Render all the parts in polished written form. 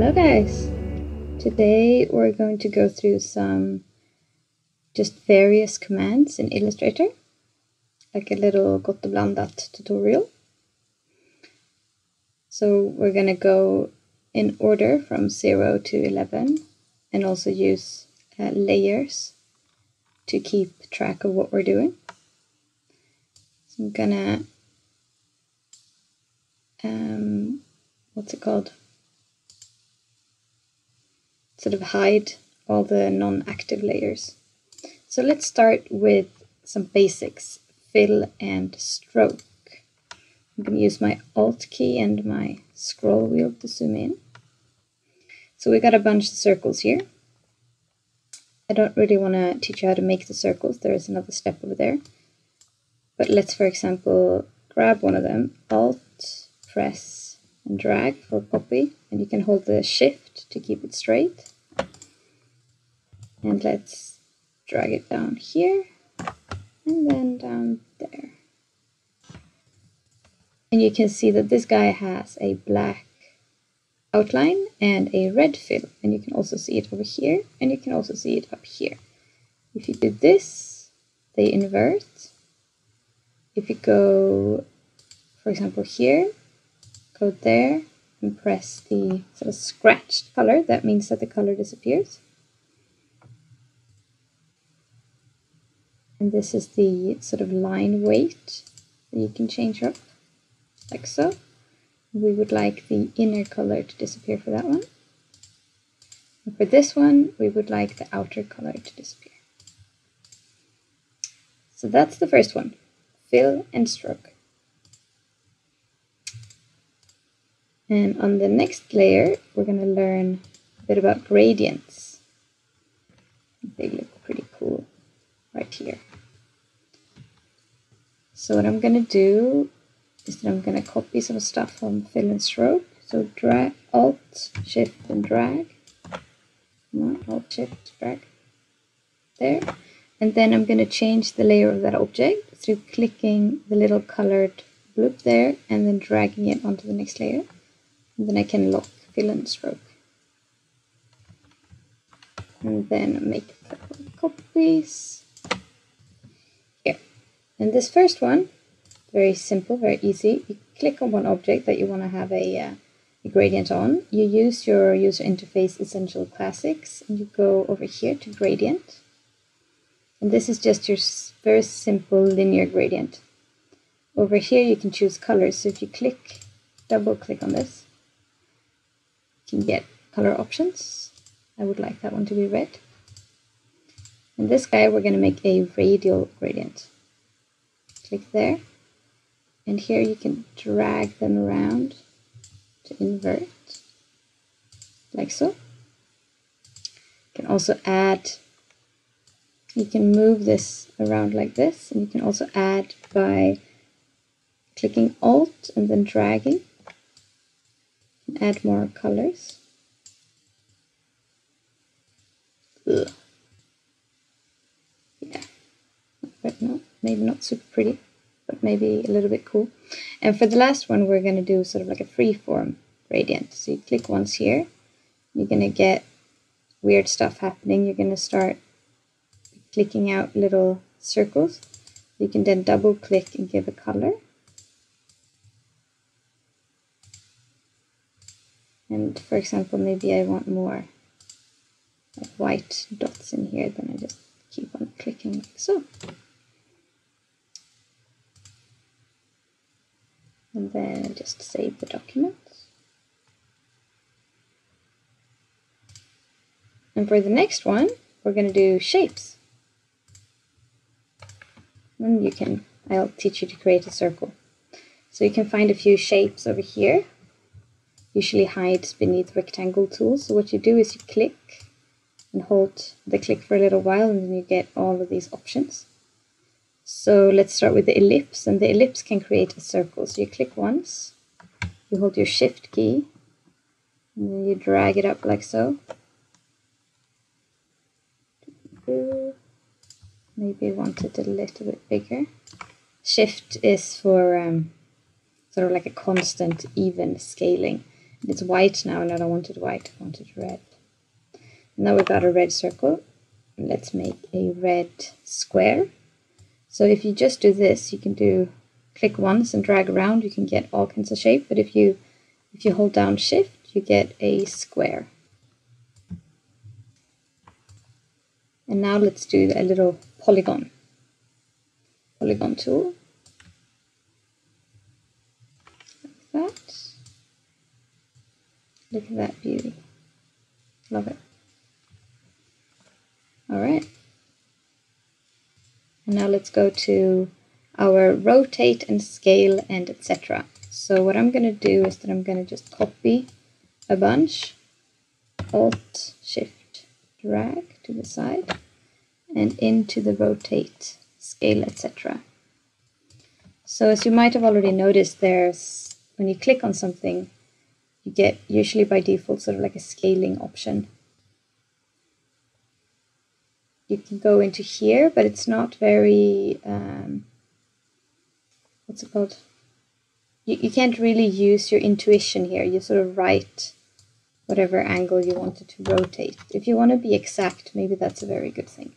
Hello guys! Today we're going to go through some just various commands in Illustrator, like a little gott och blandat tutorial. So we're going to go in order from 0 to 11 and also use layers to keep track of what we're doing. So I'm gonna sort of hide all the non-active layers. So let's start with some basics, fill and stroke. I'm going to use my Alt key and my scroll wheel to zoom in. So we got a bunch of circles here. I don't really want to teach you how to make the circles, there is another step over there. But let's, for example, grab one of them, Alt, press and drag for copy, and you can hold the Shift to keep it straight. And let's drag it down here and then down there. And you can see that this guy has a black outline and a red fill, and you can also see it over here and you can also see it up here. If you do this, they invert. If you go, for example, here, go there and press the sort of scratched color, that means that the color disappears. And this is the sort of line weight that you can change up, like so. We would like the inner color to disappear for that one. And for this one, we would like the outer color to disappear. So that's the first one, fill and stroke. And on the next layer, we're going to learn a bit about gradients. They look pretty cool right here. So what I'm going to do is that I'm going to copy some stuff from fill and stroke. So drag, Alt, Shift and drag. Alt, Shift, drag. There. And then I'm going to change the layer of that object through clicking the little colored bloop there and then dragging it onto the next layer. And then I can lock fill and stroke. And then make a couple of copies. Here. And this first one, very simple, very easy. You click on one object that you want to have a gradient on. You use your user interface Essential Classics and you go over here to gradient. And this is just your very simple linear gradient. Over here you can choose colors. So if you double click on this, you can get color options. I would like that one to be red. And this guy we're going to make a radial gradient. Click there. And here you can drag them around to invert, like so. You can also add, you can move this around like this, and you can also add by clicking Alt and then dragging. And add more colors. Ugh. Yeah, but no, maybe not super pretty, but maybe a little bit cool. And for the last one, we're going to do sort of like a freeform gradient. So you click once here, you're going to get weird stuff happening. You're going to start clicking out little circles. You can then double click and give a color. And for example, maybe I want more like white dots in here, then I just keep on clicking like so. And then just save the document. And for the next one, we're going to do shapes. And I'll teach you to create a circle. So you can find a few shapes over here. Usually hides beneath rectangle tools. So what you do is you click and hold the click for a little while, and then you get all of these options. So let's start with the ellipse, and the ellipse can create a circle. So you click once, you hold your Shift key, and then you drag it up like so. Maybe I want it a little bit bigger. Shift is for sort of like a constant even scaling. It's white now, and I don't want it white, I want it red. Now we've got a red circle. Let's make a red square. So if you just do this, you can click once and drag around, you can get all kinds of shape, but if you hold down shift, you get a square. And now let's do a little polygon tool. Like that. Look at that beauty. Love it. Alright. And now let's go to our rotate and scale and etc. So what I'm going to do is that I'm going to just copy a bunch, Alt, Shift, drag to the side, and into the rotate, scale, etc. So as you might have already noticed, when you click on something, you get usually by default sort of like a scaling option. You can go into here, but it's not very, what's it called? You can't really use your intuition here. You sort of write whatever angle you want it to rotate. If you want to be exact, maybe that's a very good thing.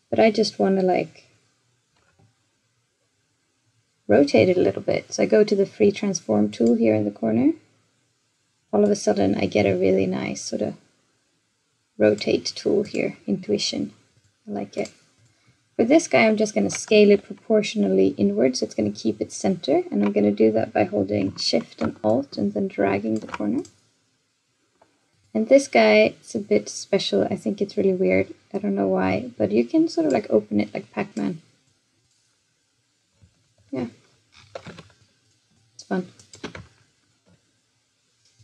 But I just want to like rotate it a little bit. So I go to the free transform tool here in the corner. All of a sudden I get a really nice sort of rotate tool here, intuition. I like it. For this guy, I'm just going to scale it proportionally inwards. So it's going to keep its center, and I'm going to do that by holding Shift and Alt and then dragging the corner. And this guy, it's a bit special. I think it's really weird. I don't know why, but you can sort of like open it like Pac-Man. Yeah, it's fun.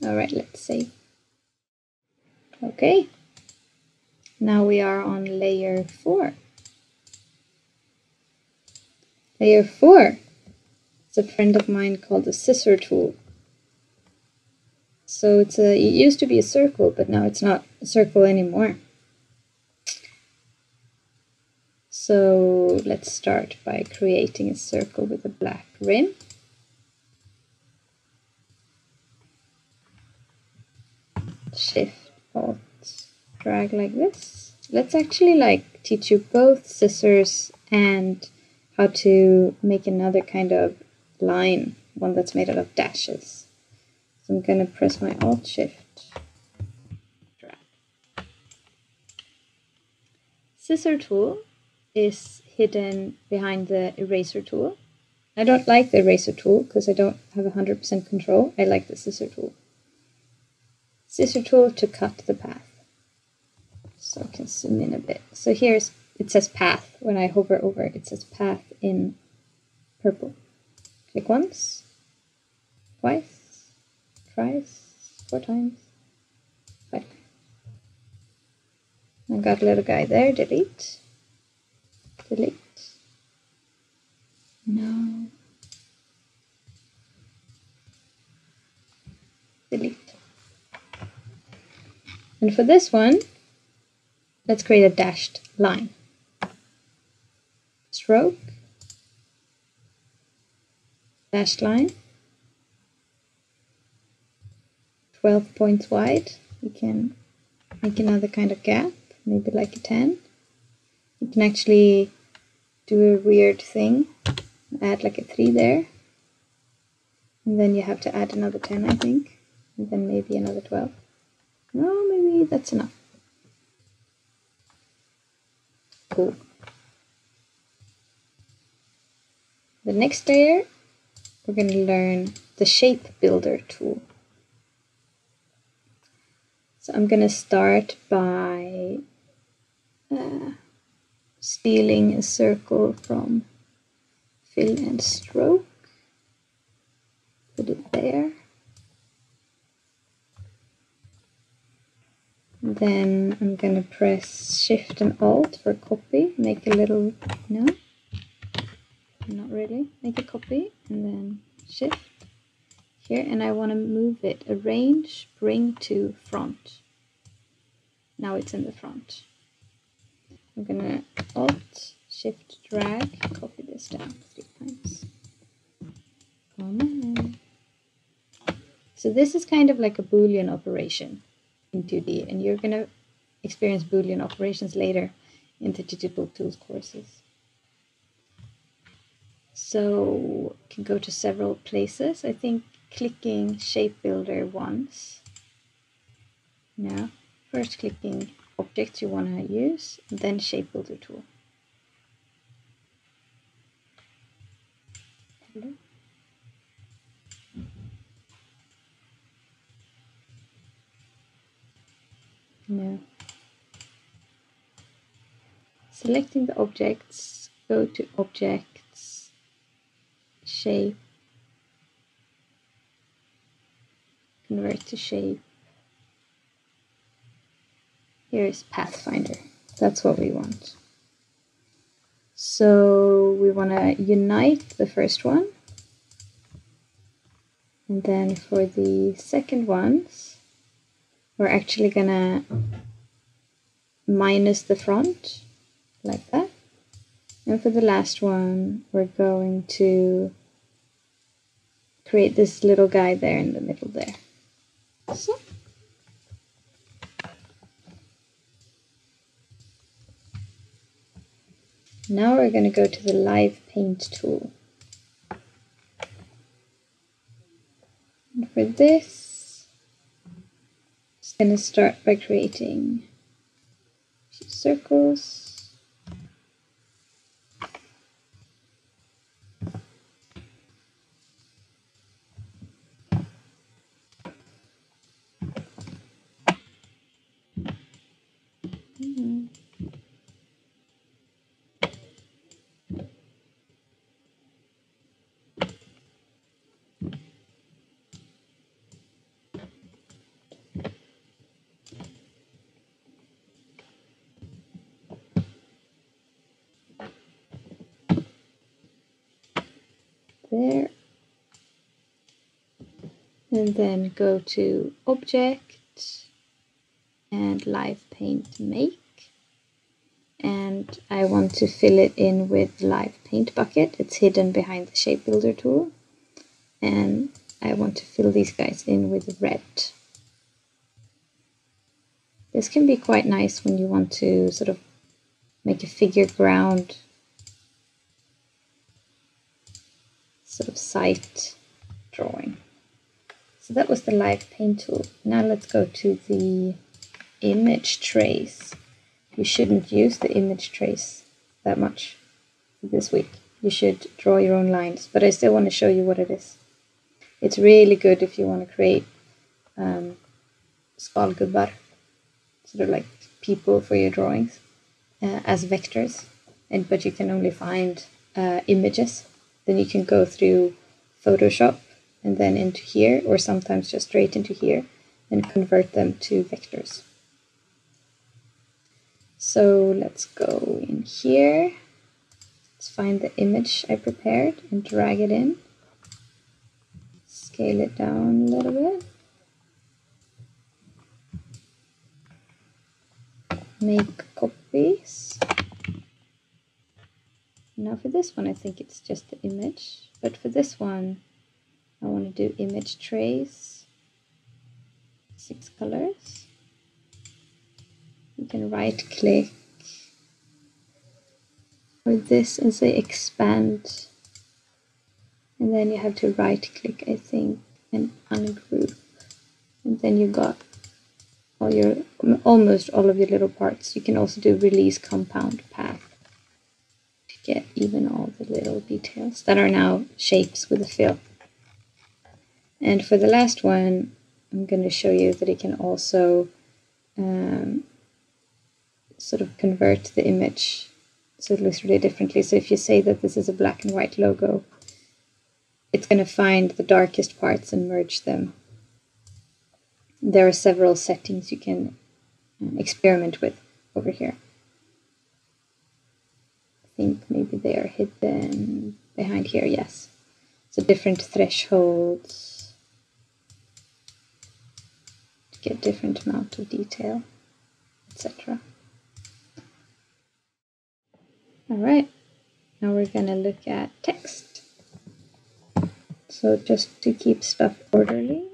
All right, let's see. Okay, now we are on layer 4. Layer 4 is a friend of mine called the Scissor Tool. So it used to be a circle, but now it's not a circle anymore. So let's start by creating a circle with a black rim. Shift, Alt, drag like this. Let's actually like teach you both scissors and how to make another kind of line, one that's made out of dashes. So I'm going to press my Alt Shift, drag. Scissor tool is hidden behind the eraser tool. I don't like the eraser tool because I don't have 100% control. I like the scissor tool. Scissor tool to cut the path. So I can zoom in a bit. So here's, it says path. When I hover over it, it says path in purple. Click once, twice, thrice, 4 times, 5 times. I got a little guy there, delete, delete, no, delete. And for this one, let's create a dashed line. Stroke, dashed line, 12 points wide. You can make another kind of gap, maybe like a 10. You can actually do a weird thing, add like a 3 there. And then you have to add another 10, I think. And then maybe another 12. No, maybe that's enough. Cool. The next layer, we're going to learn the shape builder tool. So I'm going to start by stealing a circle from fill and stroke. Put it there. And then I'm going to press Shift and Alt for copy. Make a little, no, not really. Make a copy and then Shift here. And I want to move it, arrange, bring to front. Now it's in the front. I'm going to Alt, Shift, drag, copy this down 3 times. So this is kind of like a Boolean operation in 2D, and you're going to experience Boolean operations later in the Digital Tools courses. So you can go to several places. I think clicking Shape Builder once. Now, first clicking objects you want to use, then Shape Builder tool. Hello. No. Selecting the objects, go to Objects, Shape, Convert to Shape. Here is Pathfinder. That's what we want. So we want to unite the first one. And then for the second ones, we're actually going to minus the front, like that. And for the last one, we're going to create this little guy there in the middle there. So. Now we're going to go to the Live Paint tool. And for this, I'm just going to start by creating circles. There, and then go to Object and Live Paint Make, and I want to fill it in with Live Paint Bucket. It's hidden behind the Shape Builder tool, and I want to fill these guys in with red. This can be quite nice when you want to sort of make a figure ground sort of sight drawing. So that was the Live Paint tool. Now let's go to the image trace. You shouldn't use the image trace that much this week. You should draw your own lines, but I still want to show you what it is. It's really good if you want to create skalgubbar, sort of like people for your drawings, as vectors, but you can only find images. Then you can go through Photoshop and then into here, or sometimes just straight into here, and convert them to vectors. So let's go in here. Let's find the image I prepared and drag it in. Scale it down a little bit. Make copies. Now for this one, I think it's just the image. But for this one, I want to do image trace. 6 colors. You can right click for this and say expand. And then you have to right click, I think, and ungroup. And then you got all your, almost all of your little parts. You can also do release compound path to get even all the little details that are now shapes with a fill. And for the last one, I'm going to show you that it can also sort of convert the image so it looks really differently. So if you say that this is a black and white logo, it's going to find the darkest parts and merge them. There are several settings you can experiment with over here. I think maybe they are hidden behind here, yes. So different thresholds to get different amount of detail, etc. All right, now we're going to look at text. So just to keep stuff orderly,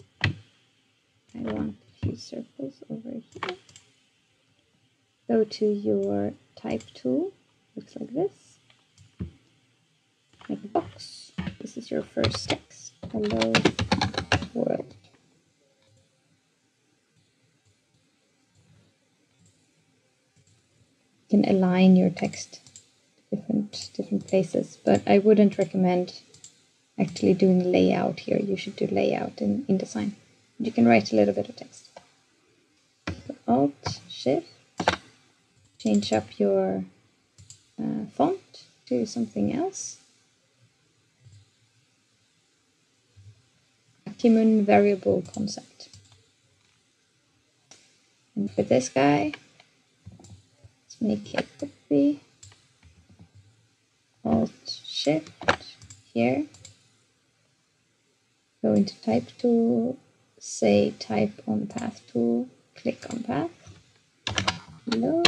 Go to your type tool, looks like this. Make a box. This is your first text. Hello world. You can align your text different places, but I wouldn't recommend actually doing layout here. You should do layout in InDesign. You can write a little bit of text. So Alt, Shift, change up your font to something else. Human variable concept. And for this guy, let's make a copy. Alt, Shift, here. Go into type tool, say type on path tool, click on path. Hello.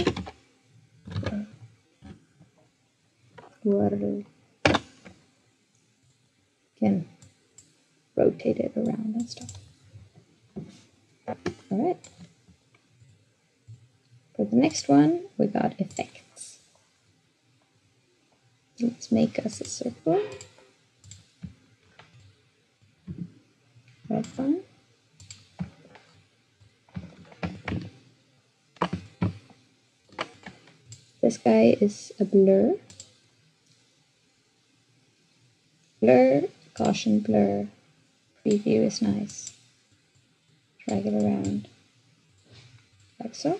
World. Can rotate it around and stuff. Alright. For the next one, we got effects. Let's make us a circle. Red one. This guy is a blur. Blur, Gaussian blur. Preview is nice. Drag it around. Like so.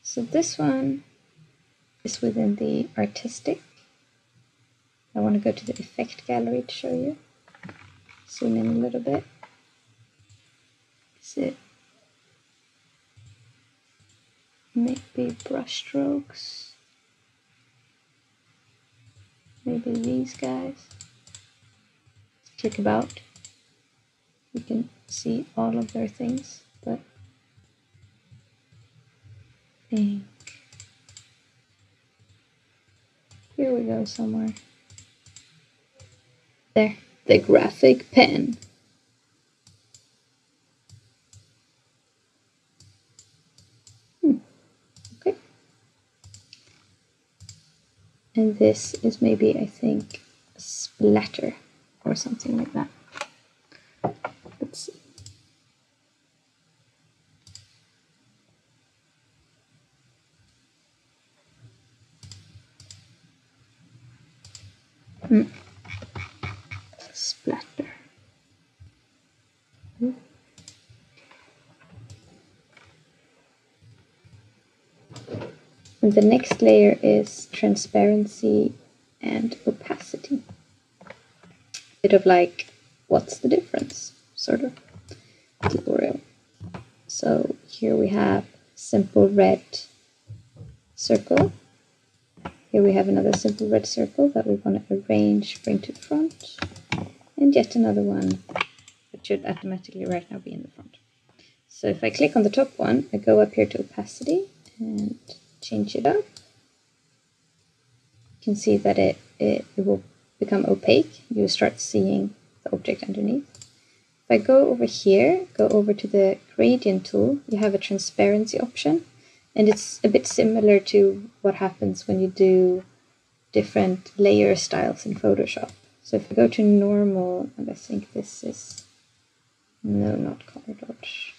So this one is within the artistic. I want to go to the effect gallery to show you. Zoom in a little bit. Is it maybe brush strokes? Maybe these guys. Click about. You can see all of their things, but I think here we go somewhere. There, the graphic pen. Okay. And this is maybe, I think, a splatter or something like that. Let's see. Splatter. And the next layer is transparency and opacity. Bit of like, what's the difference, sort of tutorial. So here we have simple red circle. Here we have another simple red circle that we want to arrange, bring to the front. And yet another one that should automatically right now be in the front. So if I click on the top one, I go up here to opacity and change it up. You can see that it will become opaque. You start seeing the object underneath. If I go over here, go over to the gradient tool, you have a transparency option. And it's a bit similar to what happens when you do different layer styles in Photoshop. So if I go to normal, and I think this is, no, not color dodge.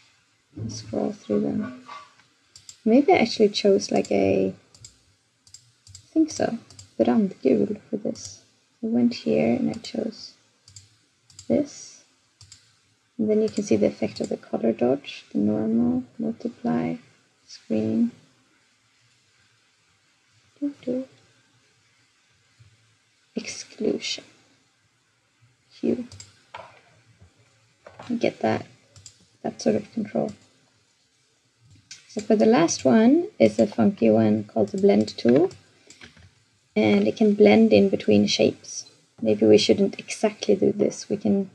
Scroll through them. Maybe I actually chose like I think so, brandgul for this. I went here and I chose this. And then you can see the effect of the color dodge, the normal, multiply, screen. Exclusion. Hue. You get that sort of control. So for the last one is a funky one called the blend tool. And it can blend in between shapes. Maybe we shouldn't exactly do this. We can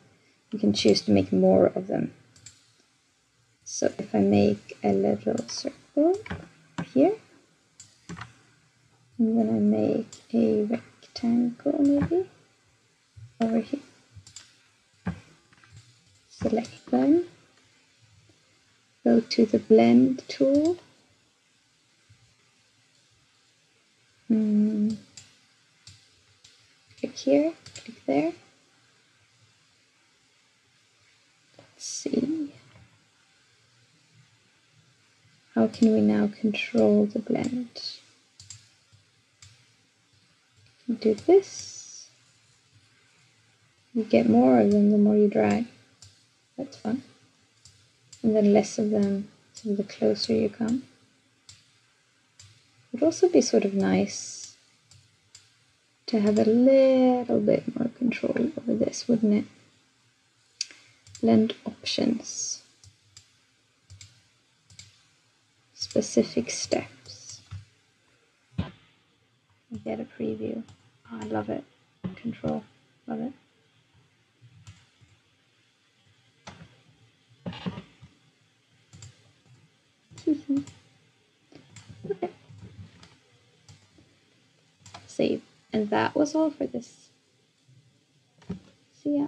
choose to make more of them. So if I make a little circle here, and then I make a rectangle maybe over here. Select them. go to the blend tool. Click here, click there. Let's see. How can we now control the blend? Do this. You get more of them the more you drag. That's fun. And then less of them the closer you come. It would also be sort of nice to have a little bit more control over this, wouldn't it? Blend options. Specific steps. Get a preview. Oh, I love it. Control. Love it. Okay. Save. And that was all for this. See ya.